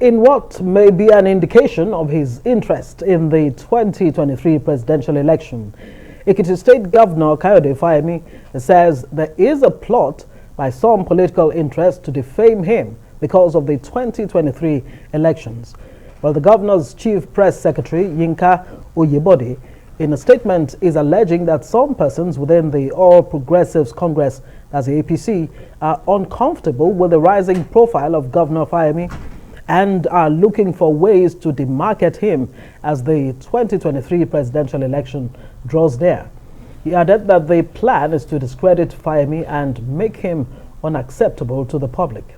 In what may be an indication of his interest in the 2023 presidential election, Ekiti State Governor Kayode Fayemi says there is a plot by some political interests to defame him because of the 2023 elections. Well, the governor's chief press secretary, Yinka Oyebode, in a statement is alleging that some persons within the All Progressives Congress, as the APC, are uncomfortable with the rising profile of Governor Fayemi and are looking for ways to demarcate him as the 2023 presidential election draws near. He added that the plan is to discredit Fayemi and make him unacceptable to the public.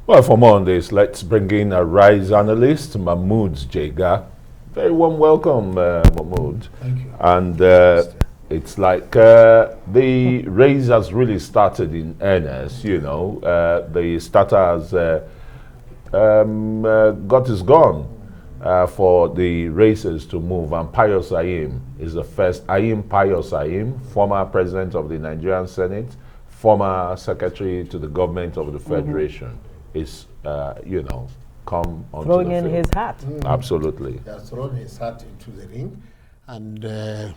Well, for more on this, let's bring in a Rise analyst, Mahmud Jega. Very warm welcome, Mahmud. Thank you. And it's like the race has really started in earnest, you know. The starter has got his gun for the races to move. And Pius Ayim is the first. Pius Ayim, former president of the Nigerian Senate, former secretary to the government of the Federation, is, you know, come onto throwing the in field. his hat. Absolutely. He has thrown his hat into the ring, and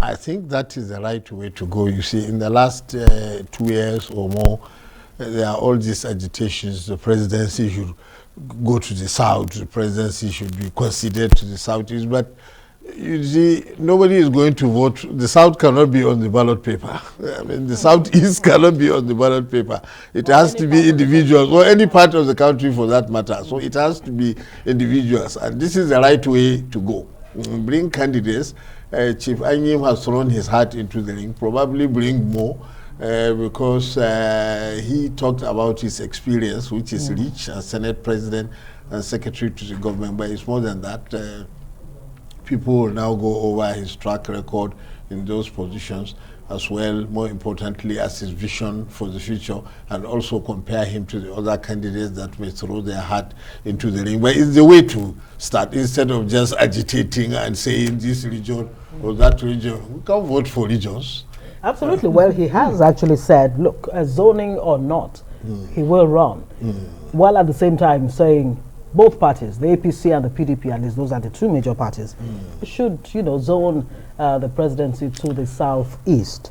I think that is the right way to go. You see, in the last 2 years or more, there are all these agitations. The presidency should go to the south. The presidency should be conceded to the southeast. But you see, nobody is going to vote. The south cannot be on the ballot paper. I mean, the southeast cannot be on the ballot paper. It has to be individuals, or any part of the country for that matter. So it has to be individuals. And this is the right way to go. Bring candidates. Chief Ayim has thrown his hat into the ring, probably bring more, because he talked about his experience, which is rich, as Senate President and Secretary to the government, but it's more than that. People will now go over his track record in those positions as well, more importantly, as his vision for the future, and also compare him to the other candidates that may throw their hat into the ring. But it's the way to start, instead of just agitating and saying this region or that region. We can't vote for regions. Absolutely. Well, he has actually said, look, zoning or not, he will run. While at the same time saying both parties, the APC and the PDP, at least those are the two major parties, should, you know, zone the presidency to the southeast.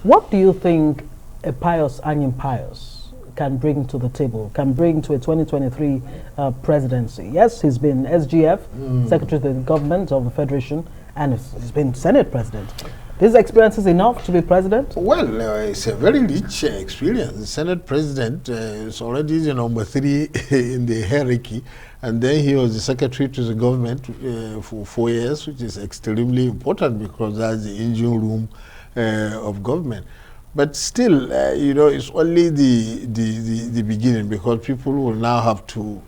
What do you think a Pius Ayim can bring to the table, can bring to a 2023 presidency? Yes, he's been SGF, Secretary to the Government of the Federation, and he's been Senate President. This experience is enough to be president? Well, it's a very rich experience. The Senate President is already the number 3 in the hierarchy, and then he was the Secretary to the government for 4 years, which is extremely important because that's the engine room of government. But still, you know, it's only the beginning, because people will now have to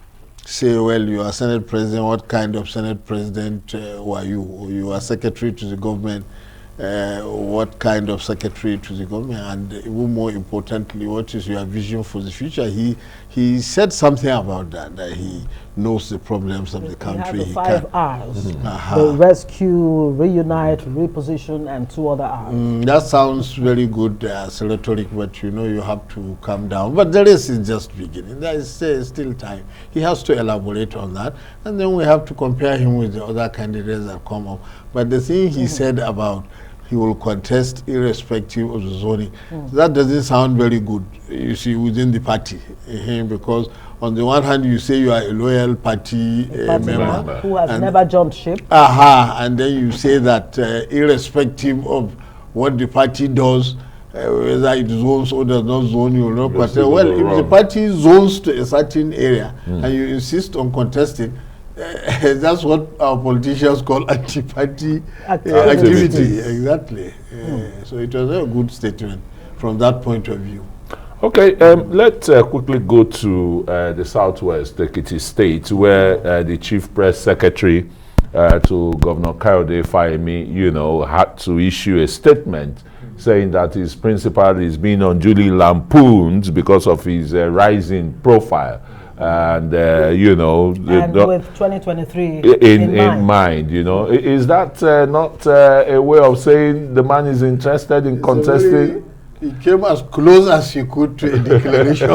say, well, you are Senate President, what kind of Senate President were you? Or you are Secretary to the government, what kind of secretary to the government, and even more importantly, what is your vision for the future? He said something about that he knows the problems of the country. He has the 5 R's, the rescue, reunite, reposition, and 2 other R's. That sounds very good as rhetoric, but you know, you have to calm down. But the race is just beginning. There is still time. He has to elaborate on that, and then we have to compare him with the other candidates that come up. But the thing he said about he will contest irrespective of the zoning, that doesn't sound very good, you see, within the party. Because on the one hand, you say you are a loyal party member who has never jumped ship. And then you say that irrespective of what the party does, whether it zones or does not zone, you will not contest. Well, if the party zones to a certain area and you insist on contesting, that's what our politicians call anti-party activity. Exactly. So it was a good statement from that point of view. Okay, let's quickly go to the southwest, Ekiti State, where the chief press secretary to Governor Kayode Fayemi, you know, had to issue a statement saying that his principal is being unduly lampooned because of his rising profile. And you know, and with 2023 in mind, you know, is that not a way of saying the man is interested in contesting? He came as close as he could to a declaration.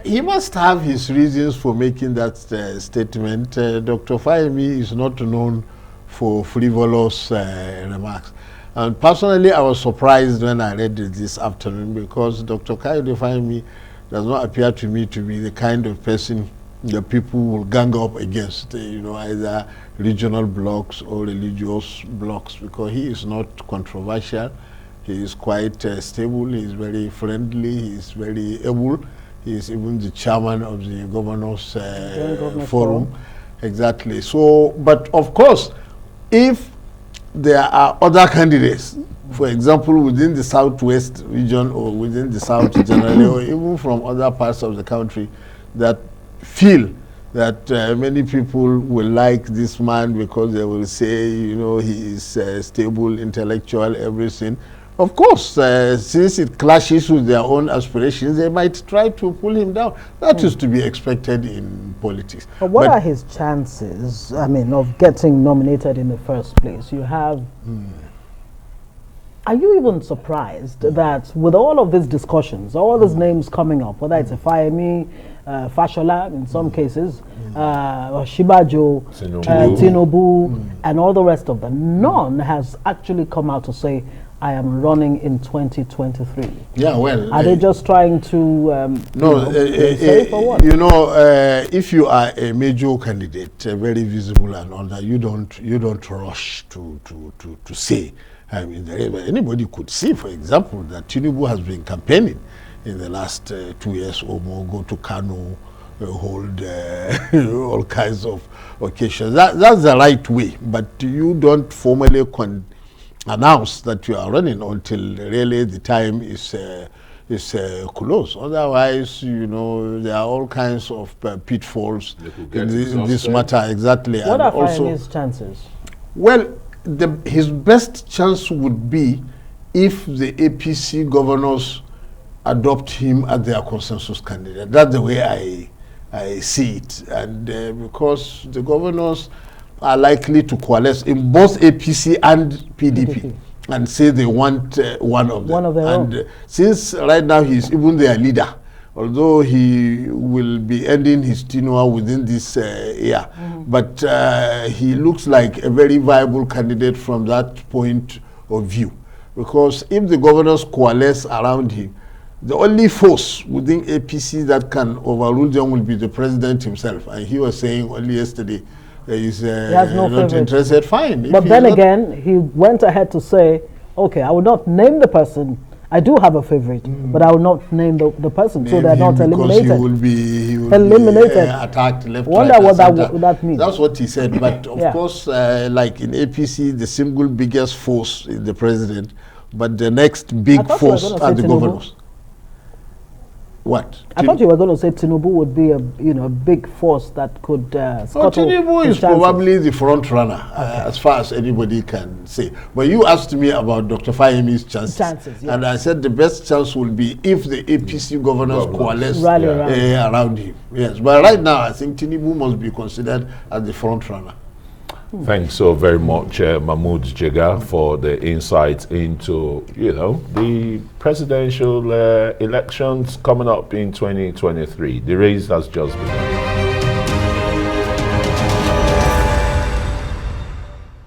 He must have his reasons for making that statement. Dr. Fayemi is not known for frivolous remarks. And personally, I was surprised when I read it this afternoon, because Dr. Kayode Fayemi does not appear to me to be the kind of person that people will gang up against, either regional blocs or religious blocs, because he is not controversial. He is quite stable. He is very friendly. He is very able. He is even the chairman of the Governors Forum. Exactly. So, but of course, if there are other candidates, for example, within the Southwest region or within the South generally, or even from other parts of the country, that feel that many people will like this man because they will say, he is stable, intellectual, everything. Of course, since it clashes with their own aspirations, they might try to pull him down. That is to be expected in politics. But what are his chances, of getting nominated in the first place? You have... Are you even surprised that with all of these discussions, all these names coming up, whether it's a Fayemi, Fashola in some cases, Shibajo, Tinubu, and all the rest of them, none has actually come out to say, I am running in 2023. Yeah, well... Are they just trying to safe or what? If you are a major candidate, very visible and all that, you don't rush to say. Anybody could see, for example, that Tinubu has been campaigning in the last 2 years or more, go to Kano, hold all kinds of occasions. That's the right way, but you don't formally announce that you are running until really the time is close. Otherwise, there are all kinds of pitfalls in this matter. Exactly. What are Fayemi's chances? Well, his best chance would be if the APC governors adopt him as their consensus candidate. That's the way I see it. And because the governors are likely to coalesce in both APC and PDP and say they want one of them. And since right now he's even their leader, although he will be ending his tenure within this year, but he looks like a very viable candidate from that point of view. Because if the governors coalesce around him, the only force within APC that can overrule them will be the president himself. And he was saying only yesterday, he's not interested. Fine. But then again, he went ahead to say, okay, I will not name the person. I do have a favorite, but I will not name the person, so they're not eliminated. He will be eliminated, attacked left, Wonder what that means. That's what he said. But of course, like in APC, the single biggest force is the president, but the next big force are the governors. What? I thought you were going to say Tinubu would be a big force that could scuttle Tinubu is probably the front runner as far as anybody can say. But you asked me about Dr. Fayemi's chances. Yes. And I said the best chance will be if the APC governors coalesce around him. Yes, but right now I think Tinubu must be considered as the front runner. Thanks so very much, Mahmud Jega, for the insights into, the presidential elections coming up in 2023. The race has just begun.